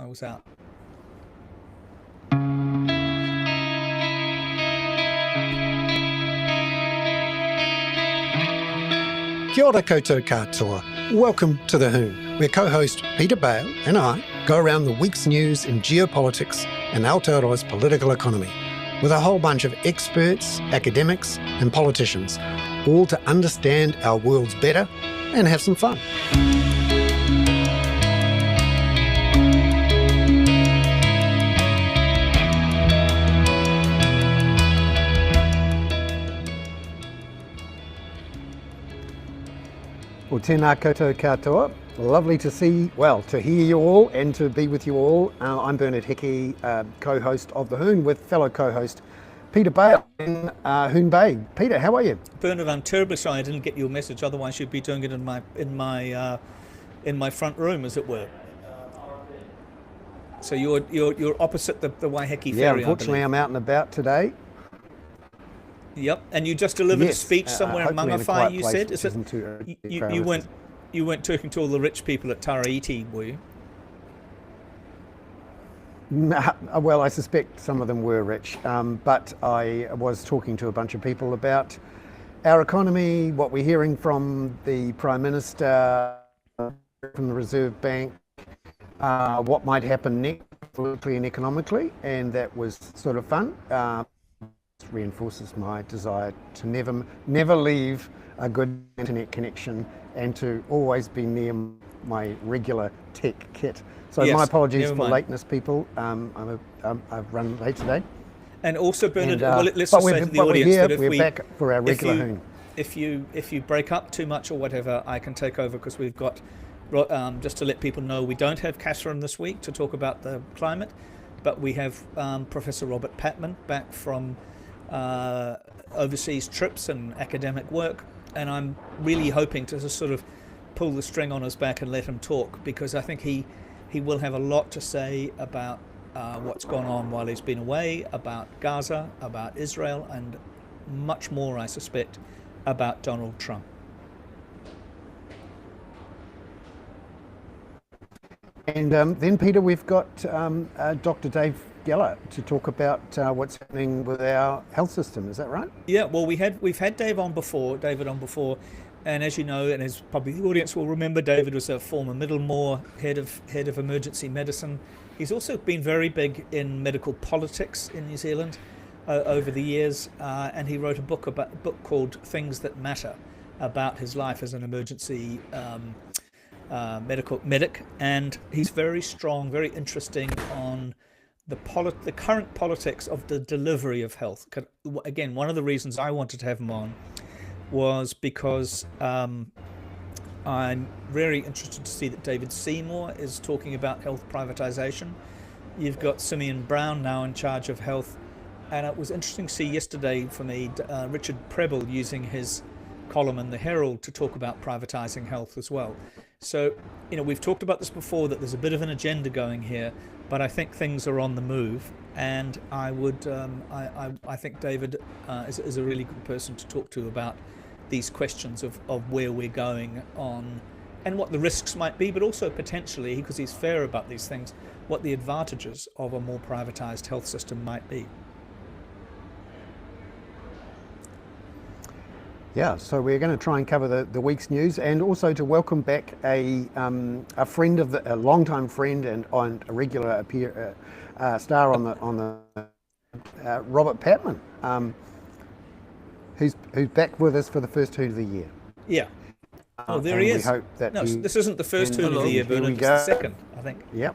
I was out. Kia ora koutou katoa. Welcome to The Hoon, where co-host Peter Bale and I go around the week's news in geopolitics and Aotearoa's political economy with a whole bunch of experts, academics and politicians, all to understand our worlds better and have some fun. Well, tēnā koutou katoa. Lovely to to hear you all and to be with you all. I'm Bernard Hickey, co-host of The Hoon with fellow co-host Peter Bale in Hoon Bay. Peter, how are you? Bernard, I'm terribly sorry I didn't get your message. Otherwise, you'd be doing it in my front room, as it were. So you're opposite the Waiheke ferry. Yeah, unfortunately, I'm out and about today. Yep, and you just delivered a speech somewhere in Mangawhai, you said? Is it? You weren't talking to all the rich people at Taraiti, were you? Well, I suspect some of them were rich, but I was talking to a bunch of people about our economy, what we're hearing from the Prime Minister, from the Reserve Bank, what might happen next politically and economically, and that was sort of fun. Reinforces my desire to never leave a good internet connection and to always be near my regular tech kit. So yes, my apologies for lateness, people. I've run late today. And also, Bernard, let's just say to the audience that if we're back for our regular Hoon. If you break up too much or whatever, I can take over, because we've got, just to let people know, we don't have Catherine this week to talk about the climate, but we have Professor Robert Patman back from overseas trips and academic work, and I'm really hoping to sort of pull the string on his back and let him talk, because I think he will have a lot to say about what's gone on while he's been away, about Gaza, about Israel, and much more, I suspect, about Donald Trump. And then, Peter, we've got Dr. Dave Geller to talk about what's happening with our health system. Is that right? Yeah. Well, we've had David on before, and as you know, and as probably the audience will remember, David was a former Middlemore head of emergency medicine. He's also been very big in medical politics in New Zealand over the years, and he wrote a book called Things That Matter, about his life as an emergency medic, and he's very strong, very interesting on the current politics of the delivery of health. Again, one of the reasons I wanted to have him on was because I'm very interested to see that David Seymour is talking about health privatization. You've got Simeon Brown now in charge of health, and it was interesting to see yesterday for me Richard Prebble using his column in the Herald to talk about privatizing health as well. So, we've talked about this before, that there's a bit of an agenda going here, but I think things are on the move, and I think David is a really good person to talk to about these questions of where we're going on and what the risks might be, but also potentially, because he's fair about these things, what the advantages of a more privatized health system might be. Yeah, so we're going to try and cover the week's news, and also to welcome back a friend of a longtime friend and a regular star on the Robert Patman, who's back with us for the first Hoon of the year. Yeah. Oh, there he is. We hope that this isn't the first Hoon of the year, Bernard. It's the second, I think. Yep.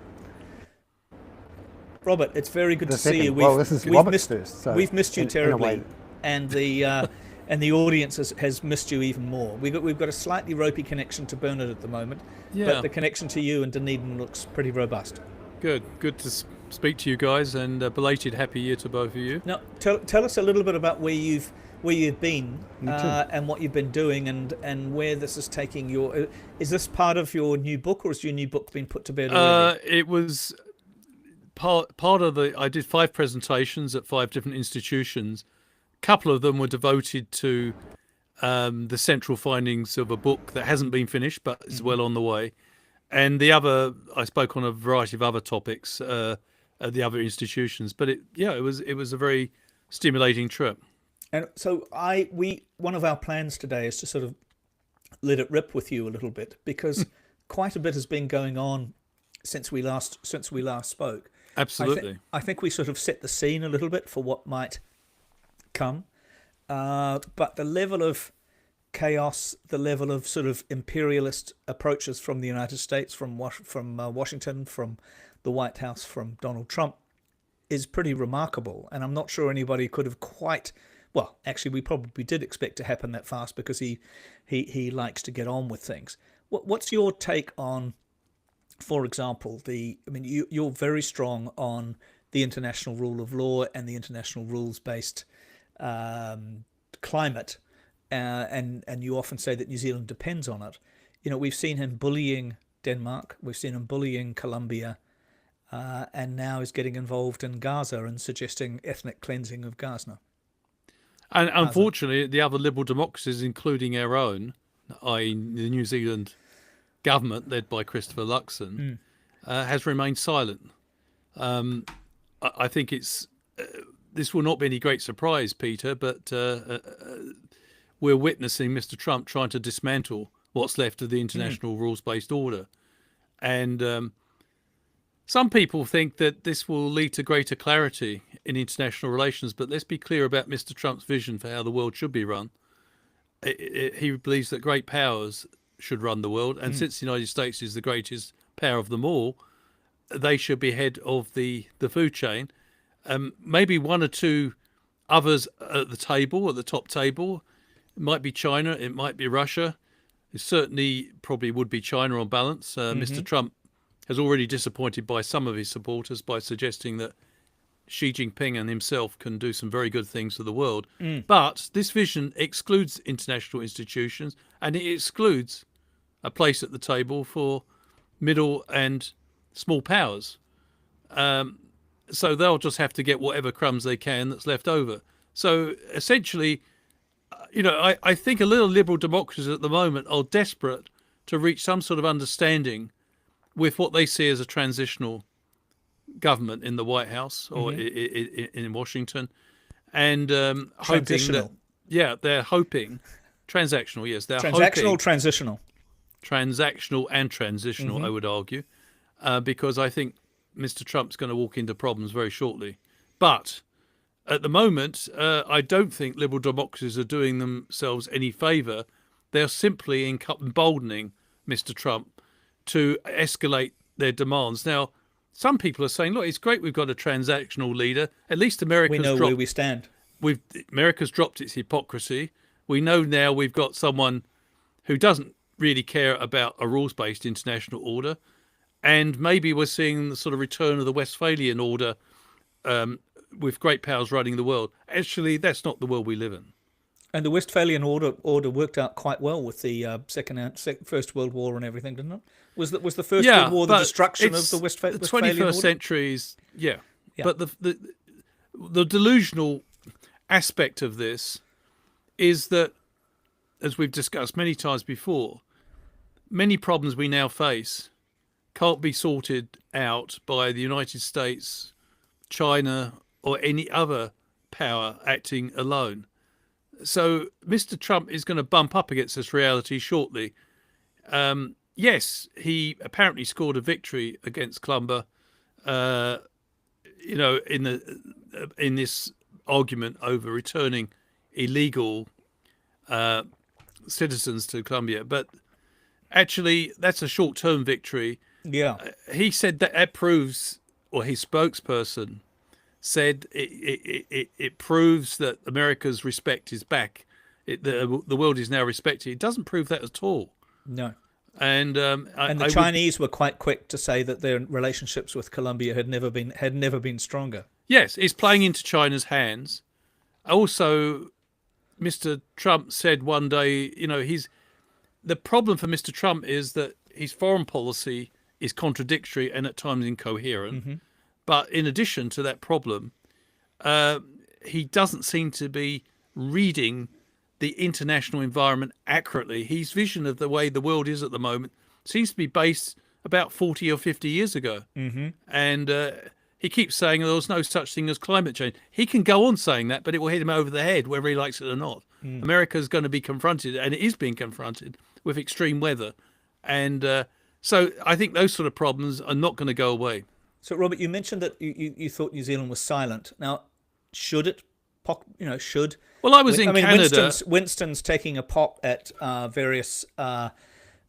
Robert, it's very good to see you. This is Robert's first. So we've missed you terribly, and the audience has missed you even more. We've got a slightly ropey connection to Bernard at the moment, but the connection to you and Dunedin looks pretty robust. Good to speak to you guys, and belated happy year to both of you. Now, tell us a little bit about where you've been and what you've been doing, and where this is taking your. Is this part of your new book, or has your new book been put to bed already? It was part of I did 5 presentations at 5 different institutions. A couple of them were devoted to the central findings of a book that hasn't been finished but is well on the way. and I spoke on a variety of other topics at the other institutions. But it was a very stimulating trip. And so one of our plans today is to sort of let it rip with you a little bit, because quite a bit has been going on since we last spoke. Absolutely. I think we sort of set the scene a little bit for what might come, but the level of chaos, the level of sort of imperialist approaches from the United States, from Washington, from the White House, from Donald Trump, is pretty remarkable. And I'm not sure anybody could have quite. Well, actually, we probably did expect to happen that fast, because he likes to get on with things. What's your take on, for example, you're very strong on the international rule of law and the international rules-based climate, and you often say that New Zealand depends on it. We've seen him bullying Denmark, we've seen him bullying Colombia, and now he's getting involved in Gaza and suggesting ethnic cleansing of Gaza. And unfortunately, the other liberal democracies, including our own, i.e. the New Zealand government led by Christopher Luxon, has remained silent. I think this will not be any great surprise, Peter, but we're witnessing Mr. Trump trying to dismantle what's left of the international rules-based order. And some people think that this will lead to greater clarity in international relations, but let's be clear about Mr. Trump's vision for how the world should be run. He believes that great powers should run the world, and since the United States is the greatest power of them all, they should be head of the food chain. Maybe one or two others at the top table. It might be China, it might be Russia. It certainly probably would be China on balance. Mr. Trump has already disappointed by some of his supporters by suggesting that Xi Jinping and himself can do some very good things for the world. But this vision excludes international institutions, and it excludes a place at the table for middle and small powers. So they'll just have to get whatever crumbs they can that's left over. So essentially, I think a little liberal democracies at the moment are desperate to reach some sort of understanding with what they see as a transitional government in the White House or in Washington, and hoping that, they're hoping transactional. Yes, they're hoping, transactional and transitional. I would argue, because I think Mr. Trump's going to walk into problems very shortly. But at the moment, I don't think liberal democracies are doing themselves any favour. They're simply emboldening Mr. Trump to escalate their demands. Now, some people are saying, look, it's great we've got a transactional leader. At least America's we know where we stand. America's dropped its hypocrisy. We know now we've got someone who doesn't really care about a rules-based international order. And maybe we're seeing the sort of return of the Westphalian order with great powers running the world. Actually, that's not the world we live in. And the Westphalian order worked out quite well with the First World War and everything, didn't it? Was the First World War the destruction of the Westphalian order? The 21st century's, But the delusional aspect of this is that, as we've discussed many times before, many problems we now face can't be sorted out by the United States, China, or any other power acting alone. So Mr. Trump is going to bump up against this reality shortly. Yes, he apparently scored a victory against Clumber, in this argument over returning illegal citizens to Colombia. But actually, that's a short-term victory. Yeah. He said that proves, or his spokesperson said it proves that America's respect is back. The world is now respected. It doesn't prove that at all. No. And the Chinese were quite quick to say that their relationships with Colombia had never been stronger. Yes, it's playing into China's hands. Also, Mr. Trump said one day, the problem for Mr. Trump is that his foreign policy is contradictory and at times incoherent. But in addition to that problem, he doesn't seem to be reading the international environment accurately. His vision of the way the world is at the moment seems to be based about 40 or 50 years ago. And he keeps saying there was no such thing as climate change. He can go on saying that, but it will hit him over the head, whether he likes it or not. America's going to be confronted, and it is being confronted, with extreme weather. And so I think those sort of problems are not going to go away. So, Robert, you mentioned that you thought New Zealand was silent. Now, should it? Should? Well, I was in Canada. Winston's taking a pop at various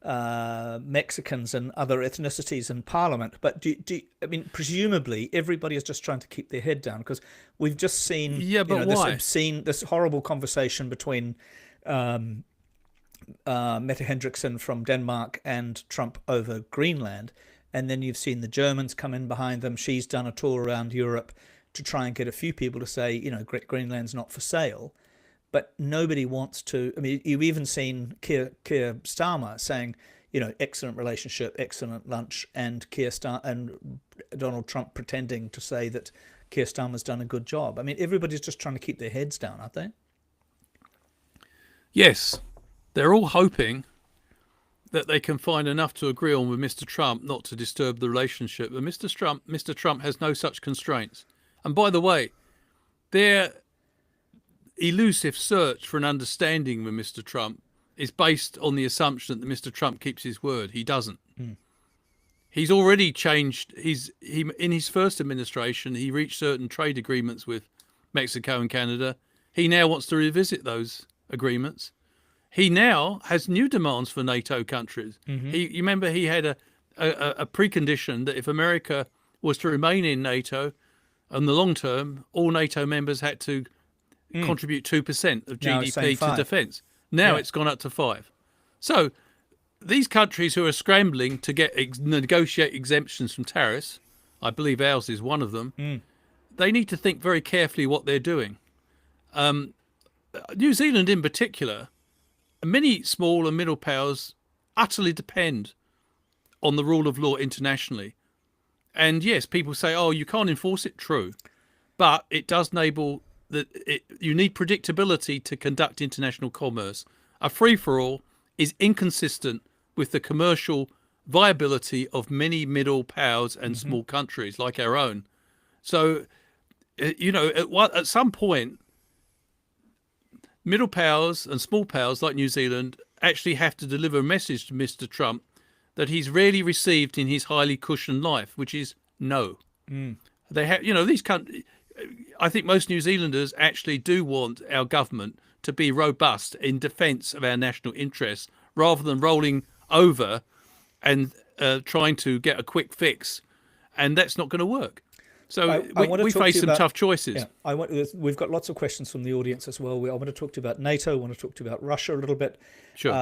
Mexicans and other ethnicities in Parliament. But presumably everybody is just trying to keep their head down, because we've just seen this horrible conversation between Mette Hendrickson from Denmark and Trump over Greenland. And then you've seen the Germans come in behind them. She's done a tour around Europe to try and get a few people to say, Greenland's not for sale. But nobody wants to. I mean, you've even seen Keir Starmer saying, excellent relationship, excellent lunch, and and Donald Trump pretending to say that Keir Starmer's done a good job. I mean, everybody's just trying to keep their heads down, aren't they? Yes, they're all hoping that they can find enough to agree on with Mr. Trump not to disturb the relationship. But Mr. Trump has no such constraints. And by the way, their elusive search for an understanding with Mr. Trump is based on the assumption that Mr. Trump keeps his word. He doesn't. He's already changed. In his first administration, he reached certain trade agreements with Mexico and Canada. He now wants to revisit those agreements. He now has new demands for NATO countries. You remember he had a precondition that if America was to remain in NATO in the long term, all NATO members had to contribute 2% of GDP to defence. Now it's gone up to 5%. So these countries who are scrambling to negotiate exemptions from tariffs, I believe ours is one of them, they need to think very carefully what they're doing. New Zealand in particular, many small and middle powers utterly depend on the rule of law internationally. And yes, people say, oh, you can't enforce it. True. But it does enable that you need predictability to conduct international commerce. A free-for-all is inconsistent with the commercial viability of many middle powers and small countries like our own. So, at some point, middle powers and small powers like New Zealand actually have to deliver a message to Mr. Trump that he's rarely received in his highly cushioned life, which is no. They have, these countries. I think most New Zealanders actually do want our government to be robust in defence of our national interests, rather than rolling over and trying to get a quick fix, and that's not going to work. So we face some tough choices. Yeah, we've got lots of questions from the audience as well. I want to talk to you about NATO. I want to talk to you about Russia a little bit. Sure.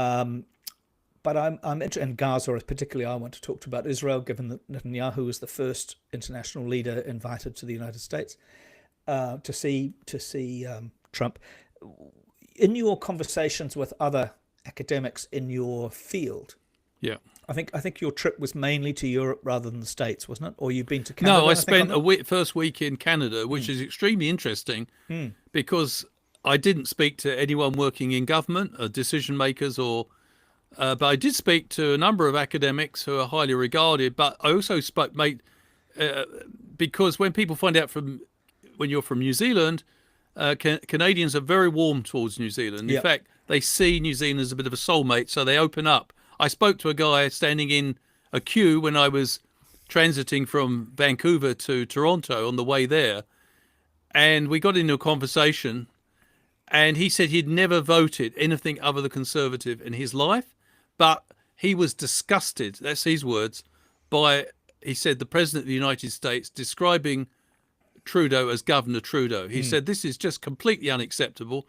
But I'm interested in Gaza, particularly. I want to talk to you about Israel, given that Netanyahu was the first international leader invited to the United States to see Trump. In your conversations with other academics in your field, I think your trip was mainly to Europe rather than the States, wasn't it? Or you've been to Canada? No, I spent first week in Canada, which is extremely interesting because I didn't speak to anyone working in government, or decision makers, but I did speak to a number of academics who are highly regarded. But I also spoke, because when people find out when you're from New Zealand, Canadians are very warm towards New Zealand. In fact, they see New Zealand as a bit of a soulmate, so they open up. I spoke to a guy standing in a queue when I was transiting from Vancouver to Toronto on the way there, and we got into a conversation, and he said he'd never voted anything other than Conservative in his life, but he was disgusted, that's his words, he said, the President of the United States describing Trudeau as Governor Trudeau. He said, this is just completely unacceptable.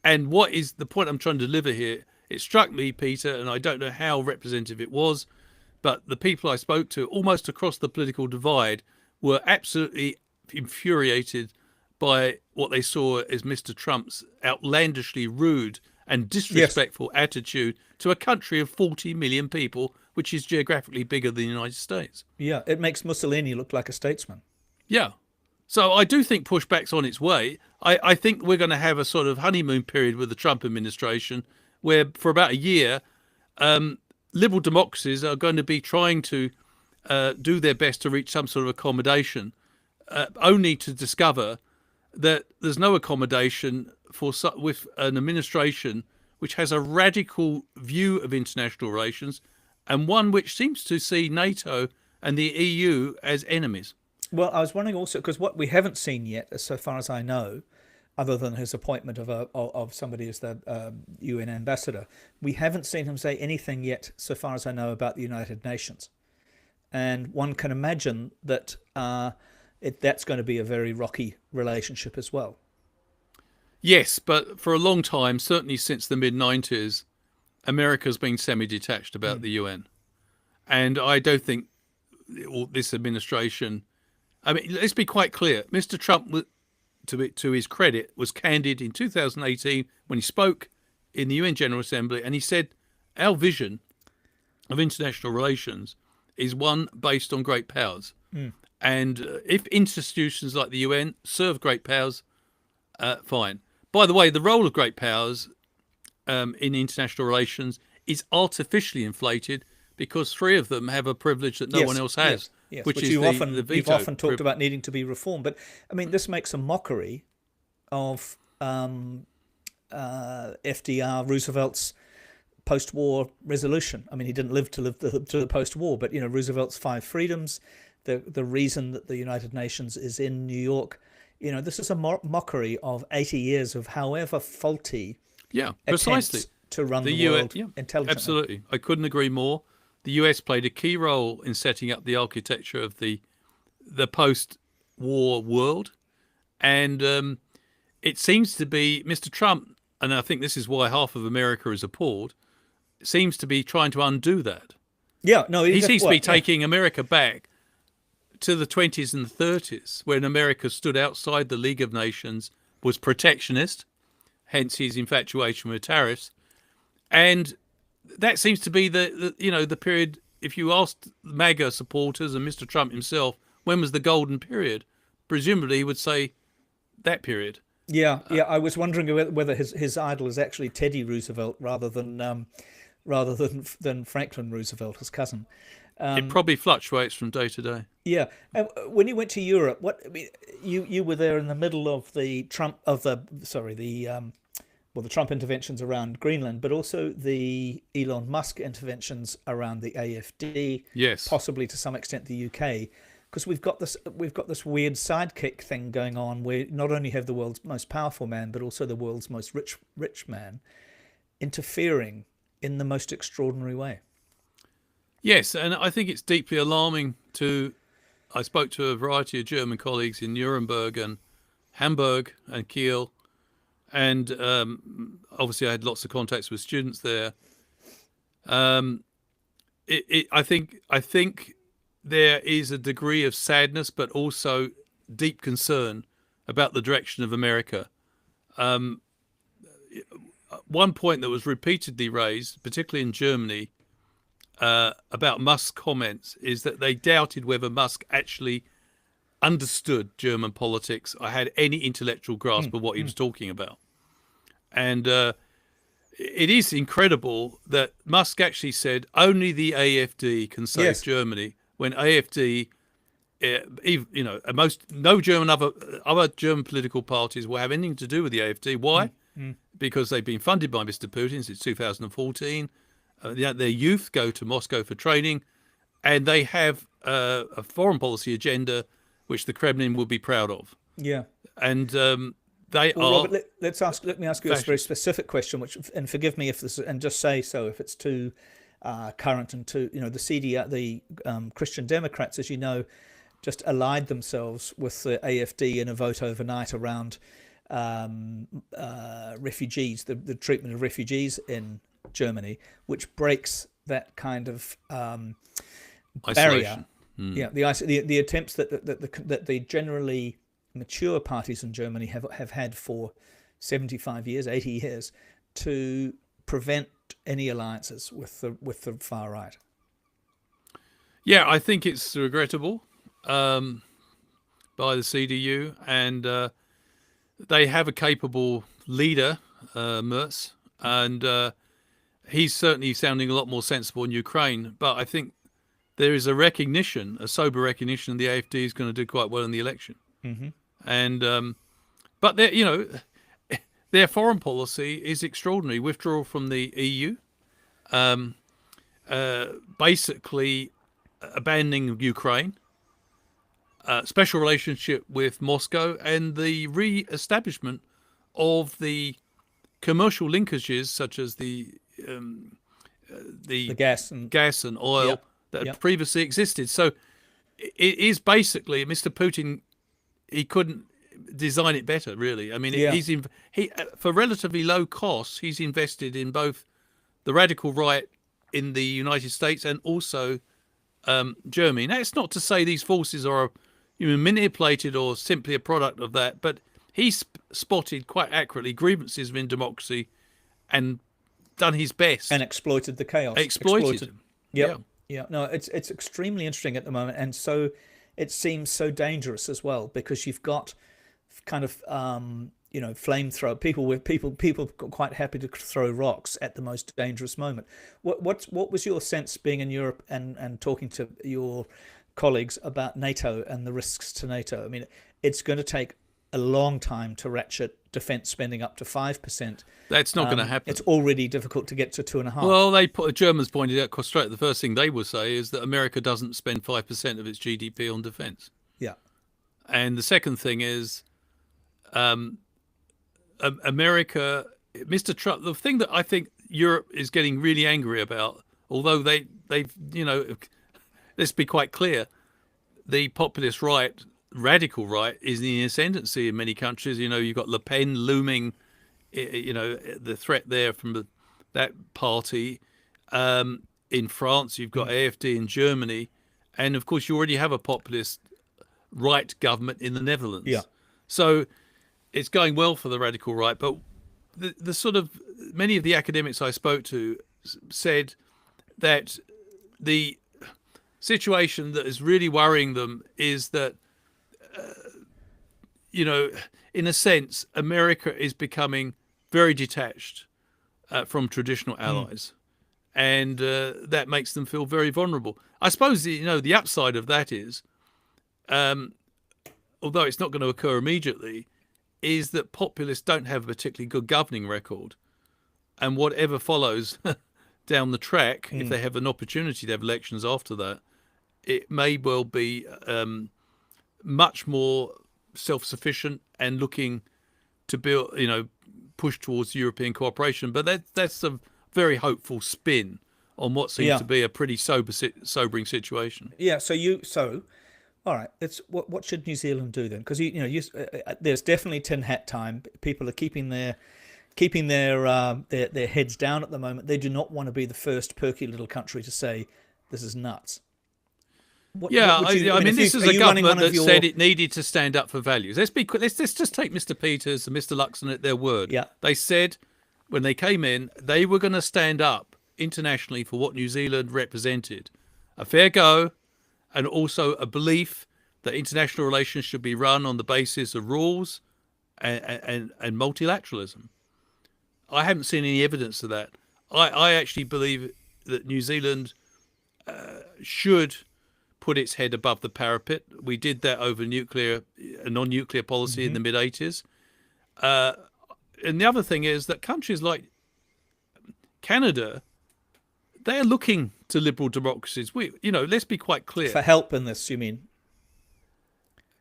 And what is the point I'm trying to deliver here? It struck me, Peter, and I don't know how representative it was, but the people I spoke to almost across the political divide were absolutely infuriated by what they saw as Mr. Trump's outlandishly rude and disrespectful attitude to a country of 40 million people, which is geographically bigger than the United States. Yeah, it makes Mussolini look like a statesman. Yeah. So I do think pushback's on its way. I think we're going to have a sort of honeymoon period with the Trump administration where for about a year, liberal democracies are going to be trying to do their best to reach some sort of accommodation, only to discover that there's no accommodation with an administration which has a radical view of international relations, and one which seems to see NATO and the EU as enemies. Well, I was wondering also, because what we haven't seen yet, so far as I know, other than his appointment of somebody as the UN ambassador, we haven't seen him say anything yet, so far as I know, about the United Nations. And one can imagine that that's going to be a very rocky relationship as well. Yes, but for a long time, certainly since the mid-90s, America's been semi-detached about the UN. And I don't think this administration... I mean, let's be quite clear. Mr. Trump, to his credit, was candid in 2018 when he spoke in the UN General Assembly, and he said, our vision of international relations is one based on great powers. And if institutions like the UN serve great powers, fine. By the way, the role of great powers in international relations is artificially inflated because three of them have a privilege that no one else has. Yes, which is you've veto often talked about needing to be reformed. But I mean, this makes a mockery of FDR, Roosevelt's post-war resolution. I mean, he didn't live to the post-war, but Roosevelt's 5 freedoms, the reason that the United Nations is in New York. This is a mockery of 80 years of however faulty precisely attempts to run the world intelligently. Absolutely, I couldn't agree more. The US played a key role in setting up the architecture of the post-war world, and it seems to be Mr. Trump, and I think this is why half of America is appalled, seems to be trying to undo that. Yeah, no, he seems to be taking America back to the 20s and the 30s, when America stood outside the League of Nations, was protectionist, hence his infatuation with tariffs, and that seems to be the period. If you asked MAGA supporters and Mr. Trump himself, when was the golden period? Presumably, he would say that period. Yeah. I was wondering whether his idol is actually Teddy Roosevelt rather than Franklin Roosevelt, his cousin. It probably fluctuates from day to day. Yeah. When you went to Europe, you were there in the middle of the Trump interventions around Greenland, but also the Elon Musk interventions around the AFD. Yes. Possibly to some extent the UK, because we've got this weird sidekick thing going on, where not only have the world's most powerful man, but also the world's most rich man interfering in the most extraordinary way. Yes, and I think it's deeply alarming I spoke to a variety of German colleagues in Nuremberg and Hamburg and Kiel, and obviously I had lots of contacts with students there. I think there is a degree of sadness, but also deep concern about the direction of America. One point that was repeatedly raised, particularly in Germany, about Musk's comments, is that they doubted whether Musk actually understood German politics or had any intellectual grasp of what he was talking about. And it is incredible that Musk actually said only the AFD can save Germany, when AFD, no German other German political parties will have anything to do with the AFD. Why? Because they've been funded by Mr. Putin since 2014. Their youth go to Moscow for training, and they have a foreign policy agenda which the Kremlin will be proud of. Yeah, and Robert, let me ask you a very specific question, and forgive me if this, and just say so if it's too current and too, the CDR, the Christian Democrats, as you know, just allied themselves with the AFD in a vote overnight around refugees, the treatment of refugees in Germany, which breaks that kind of barrier. Yeah, the attempts that the generally mature parties in Germany have had for 75 years, 80 years, to prevent any alliances with the far right. Yeah, I think it's regrettable by the CDU, and they have a capable leader, Merz, and he's certainly sounding a lot more sensible in Ukraine. But I think there is a recognition, a sober recognition, the AfD is going to do quite well in the election. Mm-hmm. And but their foreign policy is extraordinary. Withdrawal from the EU, basically abandoning Ukraine, special relationship with Moscow, and the re-establishment of the commercial linkages such as the gas and oil Yep. that Yep. previously existed. So it is basically Mr. Putin. He couldn't design it better, really. I mean, Yeah. he for relatively low costs, he's invested in both the radical right in the United States and also Germany. Now, it's not to say these forces are manipulated or simply a product of that, but he's spotted quite accurately grievances within democracy and done his best. and exploited the chaos. Exploited. Yep. Yeah. No, it's extremely interesting at the moment, and so it seems so dangerous as well, because you've got kind of flamethrower people quite happy to throw rocks at the most dangerous moment. What was your sense being in Europe and talking to your colleagues about NATO and the risks to NATO? I mean, it's going to take a long time to ratchet defense spending up to 5%. That's not going to happen. It's already difficult to get to 2.5%. Well, the Germans pointed out quite straight. The first thing they would say is that America doesn't spend 5% of its GDP on defense. Yeah. And the second thing is, America, Mr. Trump. The thing that I think Europe is getting really angry about, although they've let's be quite clear, the populist right, radical right, is in the ascendancy in many countries. You've got Le Pen looming, the threat there from that party. In France, you've got AfD in Germany, and of course you already have a populist right government in the Netherlands. Yeah. So it's going well for the radical right, but the sort of many of the academics I spoke to said that the situation that is really worrying them is that, in a sense, America is becoming very detached from traditional allies. And that makes them feel very vulnerable. I suppose, the upside of that is, although it's not going to occur immediately, is that populists don't have a particularly good governing record. And whatever follows down the track, if they have an opportunity to have elections after that, it may well be much more self-sufficient and looking to build, push towards European cooperation. But that's a very hopeful spin on what seems to be a pretty sobering situation. Yeah. So all right. What should New Zealand do then? Because there's definitely tin hat time. People are keeping their heads down at the moment. They do not want to be the first perky little country to say this is nuts. This is a government that said it needed to stand up for values. Let's just take Mr. Peters and Mr. Luxon at their word. Yeah. They said when they came in, they were going to stand up internationally for what New Zealand represented. A fair go, and also a belief that international relations should be run on the basis of rules and multilateralism. I haven't seen any evidence of that. I actually believe that New Zealand should put its head above the parapet. We did that over non-nuclear policy in the mid-'80s. And the other thing is that countries like Canada, they're looking to liberal democracies. Let's be quite clear. For help in this, you mean?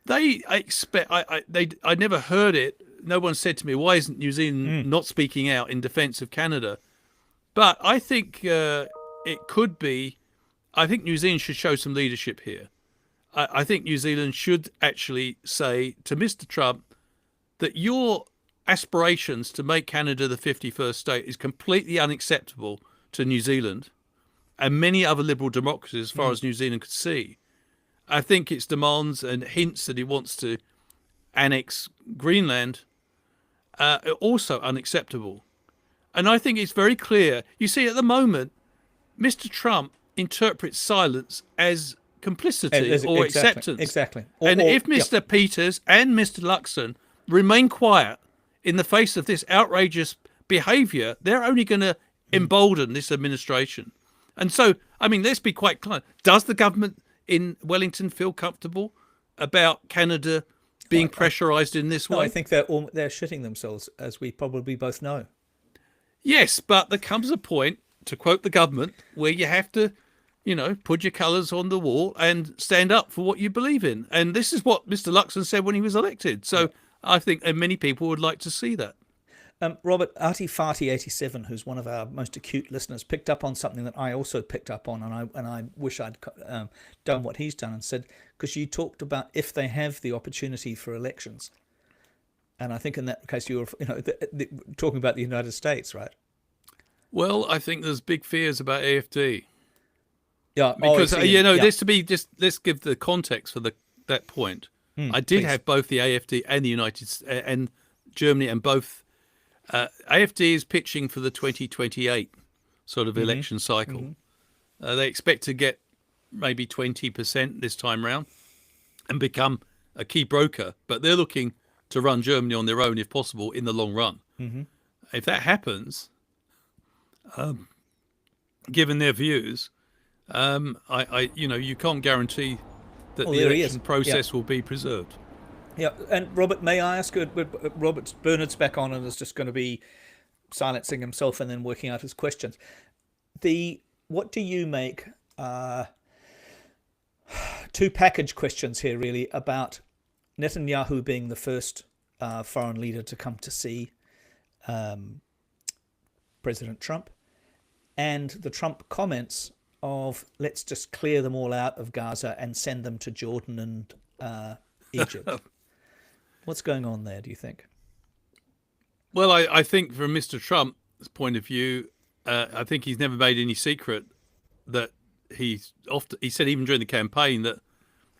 They expect. I never heard it. No one said to me, "Why isn't New Zealand not speaking out in defence of Canada?" But I think it could be. I think New Zealand should show some leadership here. I think New Zealand should actually say to Mr. Trump that your aspirations to make Canada the 51st state is completely unacceptable to New Zealand and many other liberal democracies as far as New Zealand could see. I think its demands and hints that he wants to annex Greenland are also unacceptable. And I think it's very clear. You see, at the moment, Mr. Trump interprets silence as complicity or acceptance. Exactly. If Mr. Peters and Mr. Luxon remain quiet in the face of this outrageous behaviour, they're only going to embolden this administration. And so, I mean, let's be quite clear. Does the government in Wellington feel comfortable about Canada being pressurised in this way? No, I think they're shitting themselves, as we probably both know. Yes, but there comes a point, to quote the government, where you have to, put your colours on the wall and stand up for what you believe in. And this is what Mr. Luxon said when he was elected. So I think many people would like to see that. Robert, Artie Farty 87, who's one of our most acute listeners, picked up on something that I also picked up on, and I wish I'd done what he's done, and said, because you talked about if they have the opportunity for elections, and I think in that case you were talking about the United States, right? Well, I think there's big fears about AFD. Yeah, because let's give the context for that point. I did please. have both the AFD and the United and Germany, and both. AFD is pitching for the 2028 sort of election cycle. They expect to get maybe 20% this time round and become a key broker, but they're looking to run Germany on their own if possible in the long run. If that happens, given their views, you can't guarantee that the election process will be preserved. Yeah, and Robert, may I ask you, Bernard's back on and is just going to be silencing himself and then working out his questions. What do you make, two package questions here really, about Netanyahu being the first foreign leader to come to see President Trump, and the Trump comments of let's just clear them all out of Gaza and send them to Jordan and Egypt. What's going on there, do you think? Well, I think from Mr. Trump's point of view, I think he's never made any secret that he said even during the campaign that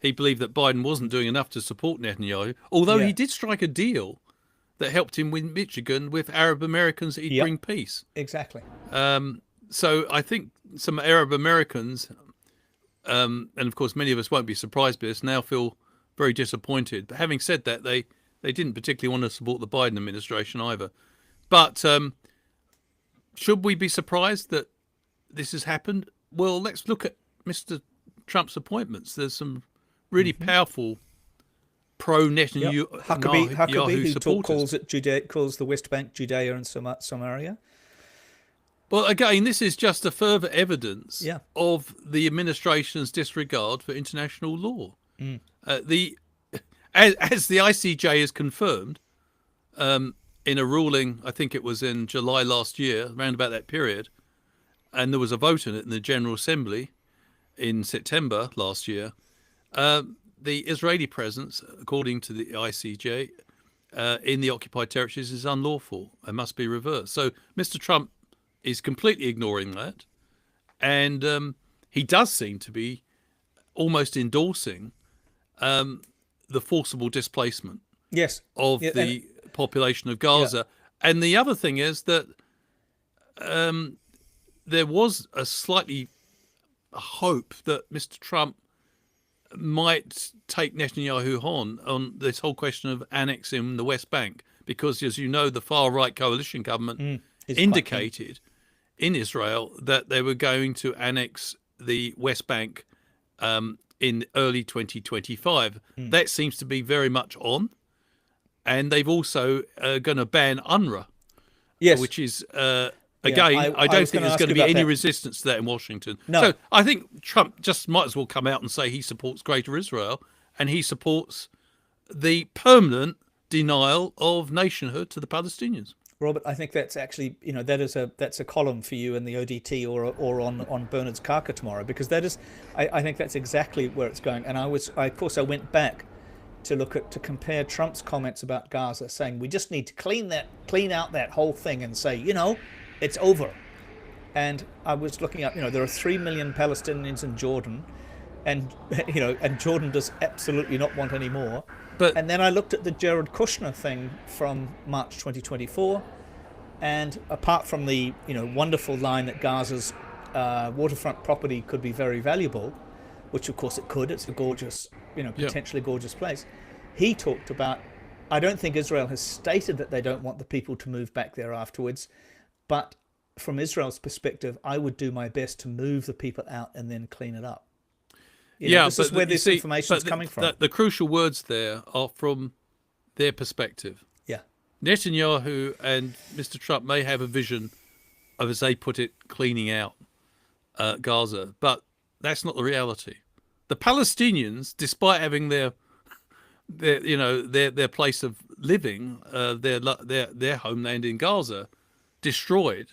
he believed that Biden wasn't doing enough to support Netanyahu, although he did strike a deal that helped him win Michigan with Arab Americans that he'd bring peace. Exactly. So I think some Arab Americans, and of course many of us won't be surprised by this, now feel very disappointed. But having said that, they didn't particularly want to support the Biden administration either. But should we be surprised that this has happened? Well, let's look at Mr. Trump's appointments. There's some really powerful pro-Netanyahu Huckabee, who supporters. calls the West Bank Judea and Samaria. Well, again, this is just a further evidence of the administration's disregard for international law. As the ICJ has confirmed in a ruling, I think it was in July last year, around about that period, and there was a vote in it in the General Assembly in September last year, the Israeli presence, according to the ICJ, in the occupied territories is unlawful and must be reversed. So Mr. Trump is completely ignoring that, and he does seem to be almost endorsing the forcible displacement of the population of Gaza. And the other thing is that there was a slightly hope that Mr. Trump might take Netanyahu on this whole question of annexing the West Bank, because, as you know, the far-right coalition government indicated in Israel that they were going to annex the West Bank in early 2025. That seems to be very much on. And they've also going to ban UNRWA, which is, again, I don't think there's going to be any resistance to that in Washington. No. So I think Trump just might as well come out and say he supports Greater Israel, and he supports the permanent denial of nationhood to the Palestinians. Robert, I think that's actually, that's a column for you in the ODT or on Bernard's Kaka tomorrow, because that is, I think that's exactly where it's going. And I went back to compare Trump's comments about Gaza, saying we just need to clean out that whole thing and say, it's over. And I was looking up, there are 3 million Palestinians in Jordan, and and Jordan does absolutely not want any more. And then I looked at the Jared Kushner thing from March 2024, and apart from the wonderful line that Gaza's waterfront property could be very valuable, which of course it could, it's a gorgeous, potentially gorgeous place. He talked about, I don't think Israel has stated that they don't want the people to move back there afterwards, but from Israel's perspective, I would do my best to move the people out and then clean it up. This is where this information is coming from. The crucial words there are from their perspective. Yeah. Netanyahu and Mr. Trump may have a vision of, as they put it, cleaning out Gaza, but that's not the reality. The Palestinians, despite having their place of living, their homeland in Gaza, destroyed,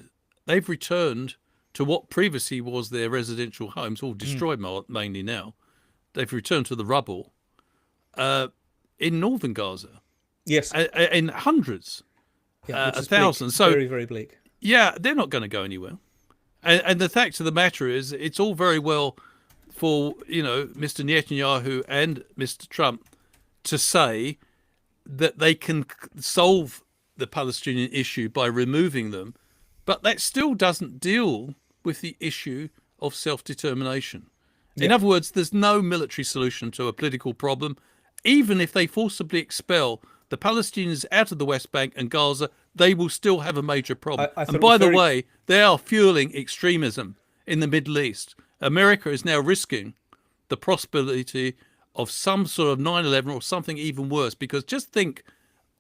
they've returned to what previously was their residential homes, all destroyed mainly now. They've returned to the rubble in northern Gaza. Yes, in hundreds, thousands. So very, very bleak. Yeah, they're not going to go anywhere. And the fact of the matter is, it's all very well for Mr. Netanyahu and Mr. Trump to say that they can solve the Palestinian issue by removing them, but that still doesn't deal with the issue of self-determination. In other words, there's no military solution to a political problem. Even if they forcibly expel the Palestinians out of the West Bank and Gaza, they will still have a major problem. And by the way, they are fueling extremism in the Middle East. America is now risking the possibility of some sort of 9/11 or something even worse, because just think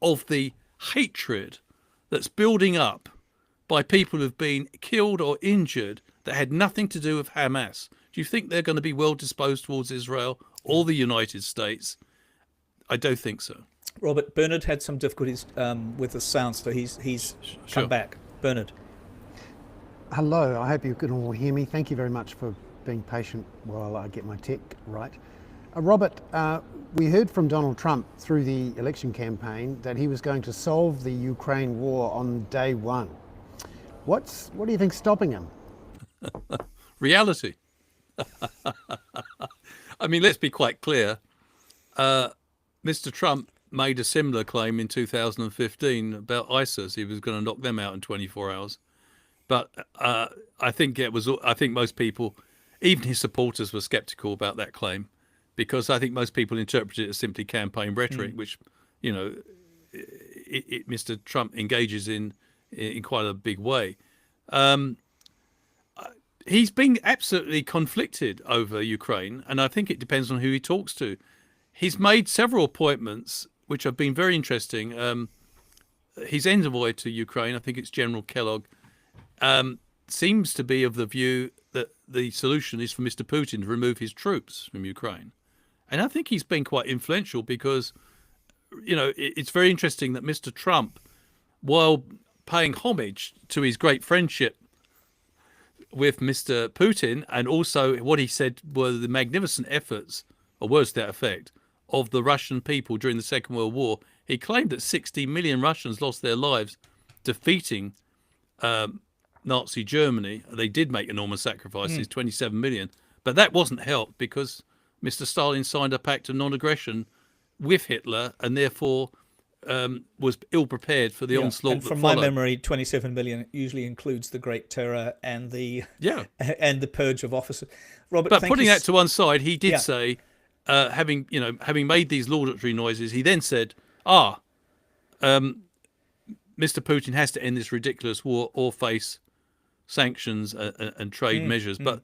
of the hatred that's building up by people who've been killed or injured that had nothing to do with Hamas. Do you think they're going to be well disposed towards Israel or the United States? I don't think so. Robert, Bernard had some difficulties with the sound, so he's come back. Bernard. Hello, I hope you can all hear me. Thank you very much for being patient while I get my tech right. Robert, we heard from Donald Trump through the election campaign that he was going to solve the Ukraine war on day one. What do you think's stopping him? Reality. I mean, let's be quite clear. Mr. Trump made a similar claim in 2015 about ISIS. He was going to knock them out in 24 hours. But I think most people, even his supporters, were skeptical about that claim, because I think most people interpret it as simply campaign rhetoric, which, Mr. Trump engages in quite a big way. He's been absolutely conflicted over Ukraine, and I think it depends on who he talks to. He's made several appointments which have been very interesting. His envoy to Ukraine, I think it's General Kellogg, seems to be of the view that the solution is for Mr. Putin to remove his troops from Ukraine. And I think he's been quite influential because, it's very interesting that Mr. Trump, while paying homage to his great friendship with Mr. Putin, and also what he said were the magnificent efforts, or words to that effect, of the Russian people during the Second World War, he claimed that 60 million Russians lost their lives defeating Nazi Germany. They did make enormous sacrifices, 27 million, but that wasn't helped because Mr. Stalin signed a pact of non-aggression with Hitler, and therefore was ill-prepared for the onslaught and that from followed. my memory, 27 million usually includes the Great Terror and the and the purge of officers. Robert, but putting that to one side, he did say, having made these laudatory noises, he then said, Mr. Putin has to end this ridiculous war or face sanctions and trade measures. But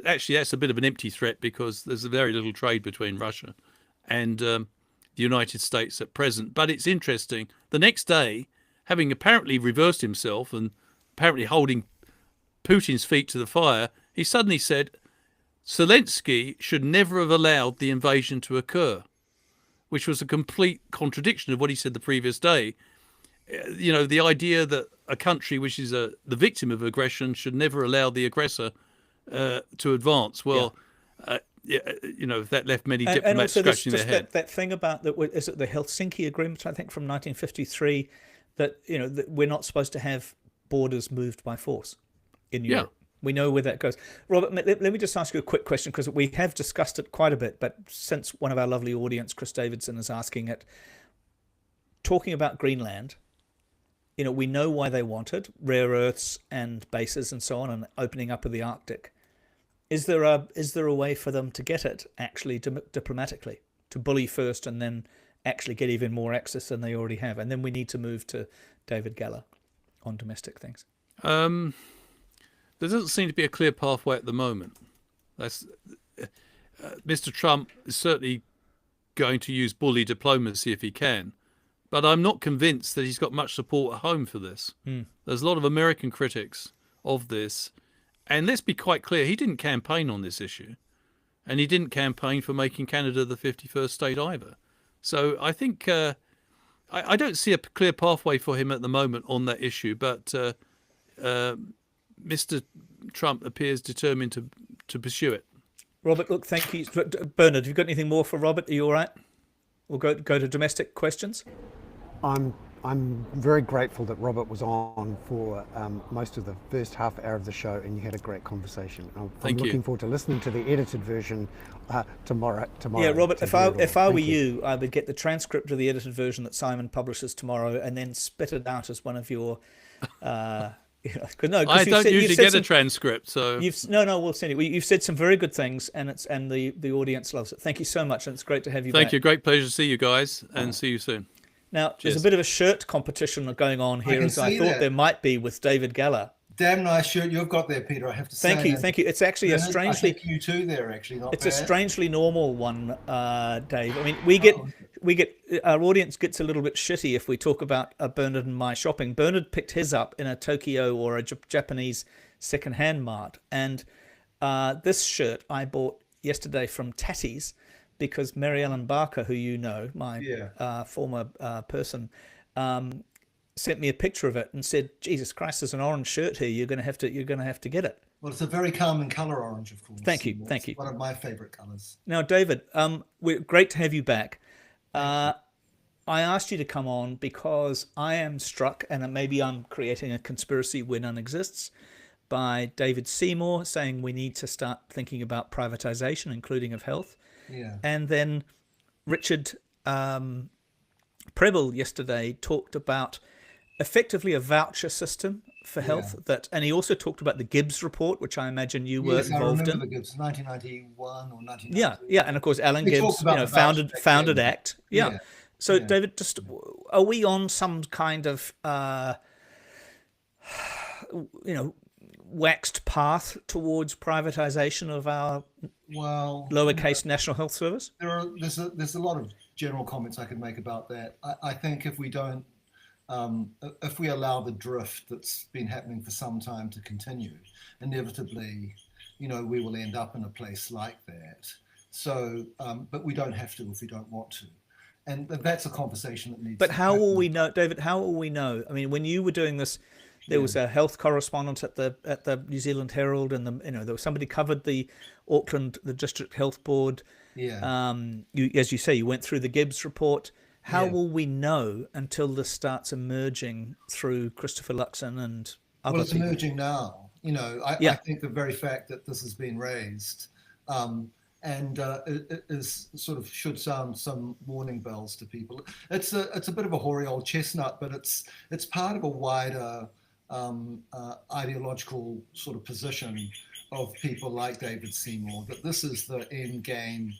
actually, that's a bit of an empty threat, because there's very little trade between Russia and the United States at present. But it's interesting. The next day, having apparently reversed himself and apparently holding Putin's feet to the fire, he suddenly said Zelensky should never have allowed the invasion to occur, which was a complete contradiction of what he said the previous day. The idea that a country which is the victim of aggression should never allow the aggressor to advance. Well, that left many diplomats scratching their head. That thing about is it the Helsinki Agreement, I think, from 1953, that that we're not supposed to have borders moved by force in Europe. We know where that goes. Robert, let me just ask you a quick question, because we have discussed it quite a bit, but since one of our lovely audience, Chris Davidson, is asking it, talking about Greenland, we know why they want it, rare earths and bases and so on, and opening up of the Arctic. Is there a way for them to get it actually diplomatically, to bully first and then actually get even more access than they already have? And then we need to move to David Geller on domestic things. Um, there doesn't seem to be a clear pathway at the moment. That's Mr. Trump is certainly going to use bully diplomacy if he can, but I'm not convinced that he's got much support at home for this. There's a lot of American critics of this, and let's be quite clear: he didn't campaign on this issue, and he didn't campaign for making Canada the 51st state either. So I think I don't see a clear pathway for him at the moment on that issue, but Mr. Trump appears determined to pursue it. Robert, look, thank you. Bernard, have you got anything more for Robert? Are you all right? We'll go to domestic questions. I'm very grateful that Robert was on for most of the first half hour of the show, and you had a great conversation. I'm looking forward to listening to the edited version tomorrow. Yeah, Robert, if I were you, I would get the transcript of the edited version that Simon publishes tomorrow, and then spit it out as one of your. No, I don't usually get a transcript, so we'll send it. You've said some very good things, and the audience loves it. Thank you so much, and it's great to have you back. Thank you. Great pleasure to see you guys, and see you soon. Now, Cheers. There's a bit of a shirt competition going on here, as I thought there might be with David Geller. Damn nice shirt you've got there, Peter. I have to say. Thank you. It's actually a strangely. I think you too there, actually. It's a strangely normal one, Dave. I mean, we get our audience gets a little bit shitty if we talk about Bernard and my shopping. Bernard picked his up in a Tokyo or a Japanese second-hand mart, and this shirt I bought yesterday from Tatty's because Mary Ellen Barker, who you know, my former person, sent me a picture of it and said, "Jesus Christ, there's an orange shirt here. You're going to have to get it." Well, it's a very calming color, orange, of course. Thank you. One of my favorite colors. Now, David, we're great to have you back. I asked you to come on because I am struck, and maybe I'm creating a conspiracy where none exists, by David Seymour saying we need to start thinking about privatization, including of health. Yeah. And then Richard Preble yesterday talked about effectively a voucher system for health and he also talked about the Gibbs report, which I imagine you were involved in. The Gibbs, 1991 or 1992. Yeah, and of course Alan Gibbs, founded ACT. Yeah. So David, just are we on some kind of waxed path towards privatization of our lowercase National Health Service? There's a lot of general comments I could make about that. I think if we don't, if we allow the drift that's been happening for some time to continue, inevitably, we will end up in a place like that. So, but we don't have to if we don't want to. And that's a conversation that needs to happen. But how will we know, David? How will we know? I mean, when you were doing this, there was a health correspondent at the New Zealand Herald, and there was somebody covered the Auckland, the District Health Board. Yeah. As you say, you went through the Gibbs report. How will we know until this starts emerging through Christopher Luxon and other people? Well, it's emerging now. I think the very fact that this has been raised it is sort of should sound some warning bells to people. It's a bit of a hoary old chestnut, but it's part of a wider ideological sort of position of people like David Seymour, that this is the end game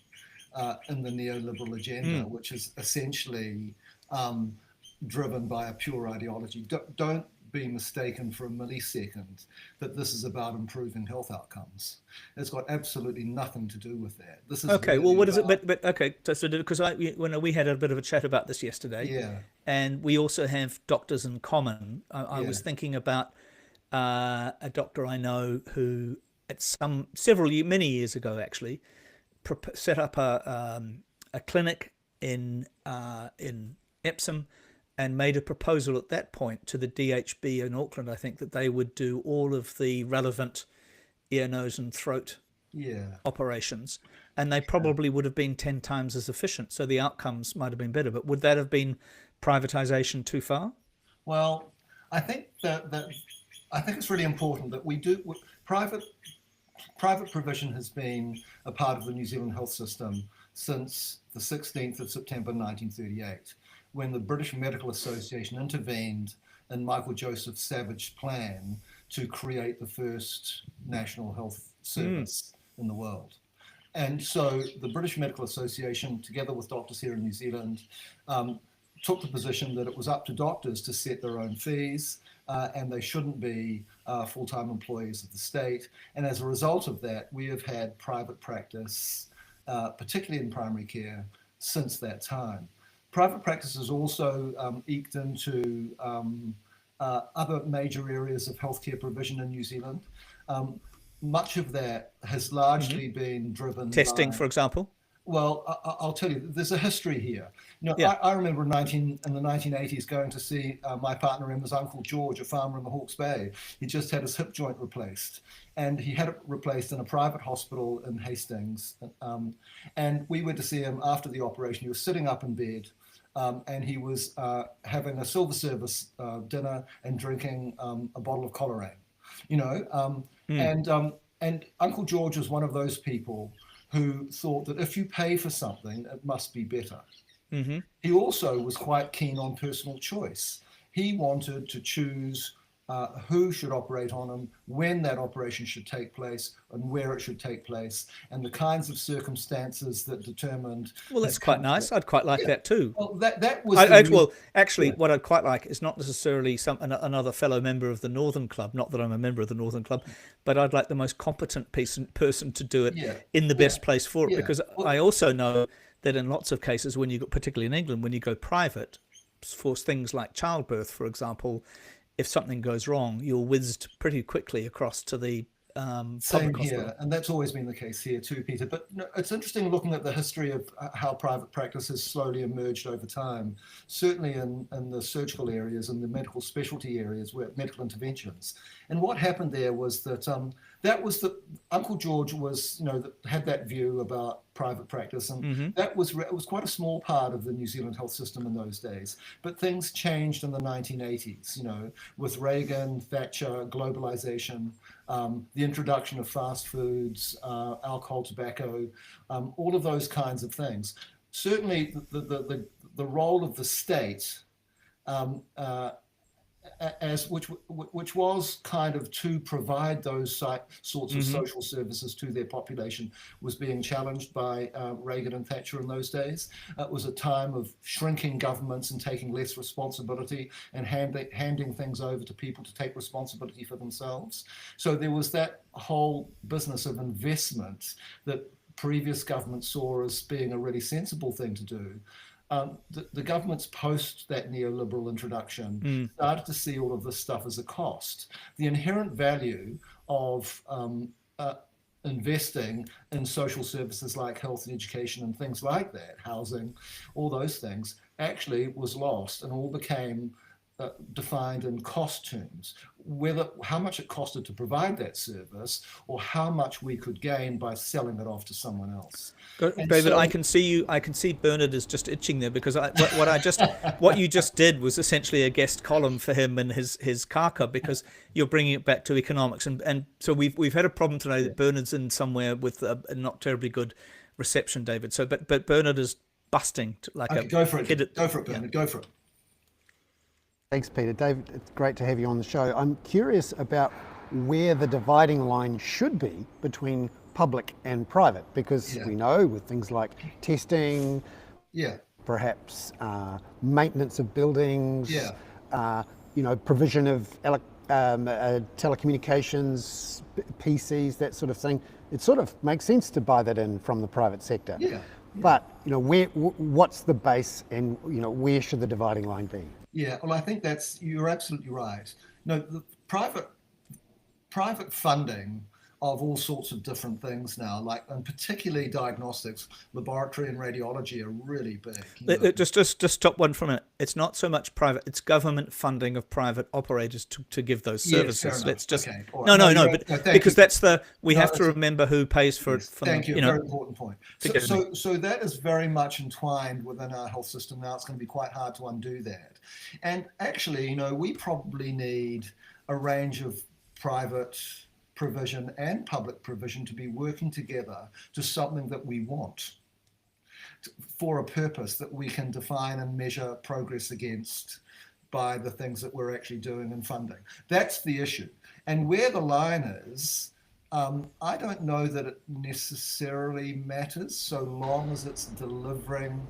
in the neoliberal agenda, which is essentially driven by a pure ideology. Don't be mistaken for a millisecond that this is about improving health outcomes. It's got absolutely nothing to do with that. This is okay. Really what is it? But okay. So because we had a bit of a chat about this yesterday, and we also have Doctors in Common. I was thinking about a doctor I know who, at many years ago actually, set up a clinic in Epsom, and made a proposal at that point to the DHB in Auckland, I think, that they would do all of the relevant ear, nose and throat operations. And they probably would have been 10 times as efficient. So the outcomes might have been better. But would that have been privatization too far? Well, I think I think it's really important that we do private provision has been a part of the New Zealand health system since the 16th of September 1938. When the British Medical Association intervened in Michael Joseph Savage's plan to create the first national health service in the world. And so the British Medical Association, together with doctors here in New Zealand, took the position that it was up to doctors to set their own fees, and they shouldn't be full-time employees of the state. And as a result of that, we have had private practice, particularly in primary care, since that time. Private practice has also eked into other major areas of healthcare provision in New Zealand. Much of that has largely been driven Testing, by, for example. well, I'll tell you, there's a history here. Yeah. I remember in the 1980s going to see my partner Emma's Uncle George, a farmer in the Hawke's Bay. He just had his hip joint replaced, and he had it replaced in a private hospital in Hastings. And we went to see him after the operation. He was sitting up in bed, and he was having a silver service dinner and drinking a bottle of Colorane. And Uncle George was one of those people who thought that if you pay for something, it must be better. Mm-hmm. He also was quite keen on personal choice. He wanted to choose who should operate on him, when that operation should take place, and where it should take place, and the kinds of circumstances that determined. Well, that's quite nice. I'd quite like that too. Well, that was. Well, actually, what I'd quite like is not necessarily another fellow member of the Northern Club. Not that I'm a member of the Northern Club, but I'd like the most competent person to do it in the best place for it. Because I also know that in lots of cases, particularly in England, when you go private for things like childbirth, for example, if something goes wrong, you're whizzed pretty quickly across to the same here, and that's always been the case here too, Peter. But it's interesting looking at the history of how private practice has slowly emerged over time, certainly in the surgical areas and the medical specialty areas, where medical interventions. And what happened there was that Uncle George was, had that view about private practice, and it was quite a small part of the New Zealand health system in those days. But things changed in the 1980s, with Reagan, Thatcher, globalization, the introduction of fast foods, alcohol, tobacco, all of those kinds of things. Certainly, the role of the state, which was kind of to provide those sorts of social services to their population, was being challenged by Reagan and Thatcher in those days. It was a time of shrinking governments and taking less responsibility and handing things over to people to take responsibility for themselves. So there was that whole business of investment that previous governments saw as being a really sensible thing to do. The governments post that neoliberal introduction started to see all of this stuff as a cost. The inherent value of investing in social services like health and education and things like that, housing, all those things, actually was lost and all became defined in cost terms, how much it costed to provide that service or how much we could gain by selling it off to someone else. David, I can see Bernard is just itching there, because what you just did was essentially a guest column for him and his kaka, because you're bringing it back to economics, and so we've had a problem today that Bernard's in somewhere with a not terribly good reception, David. So but Bernard is busting go for it. Go for it, Bernard. Go for it. Thanks, Peter. David, it's great to have you on the show. I'm curious about where the dividing line should be between public and private, because we know with things like testing, perhaps maintenance of buildings, provision of telecommunications, PCs, that sort of thing, it sort of makes sense to buy that in from the private sector. But what's the base, and where should the dividing line be? Yeah, well, I think you're absolutely right. No, the private funding of all sorts of different things now, and particularly diagnostics, laboratory and radiology are really big. Just stop one for a minute. It's not so much private; it's government funding of private operators to give those services. Let's just because that's we have to remember who pays for it. Thank you. Very important point. So that is very much entwined within our health system now. It's going to be quite hard to undo that. And actually, we probably need a range of private provision and public provision to be working together to something that we want, for a purpose that we can define and measure progress against by the things that we're actually doing and funding. That's the issue. And where the line is, I don't know that it necessarily matters, so long as it's delivering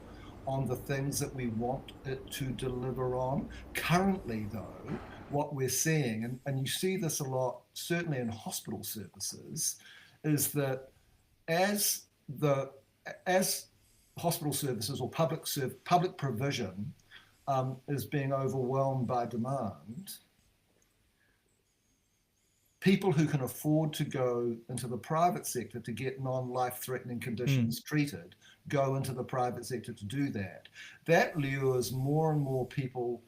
on the things that we want it to deliver on. Currently, though, what we're seeing, and you see this a lot, certainly in hospital services, is that as hospital services or public provision is being overwhelmed by demand, people who can afford to go into the private sector to get non-life-threatening conditions treated go into the private sector to do that. That lures more and more people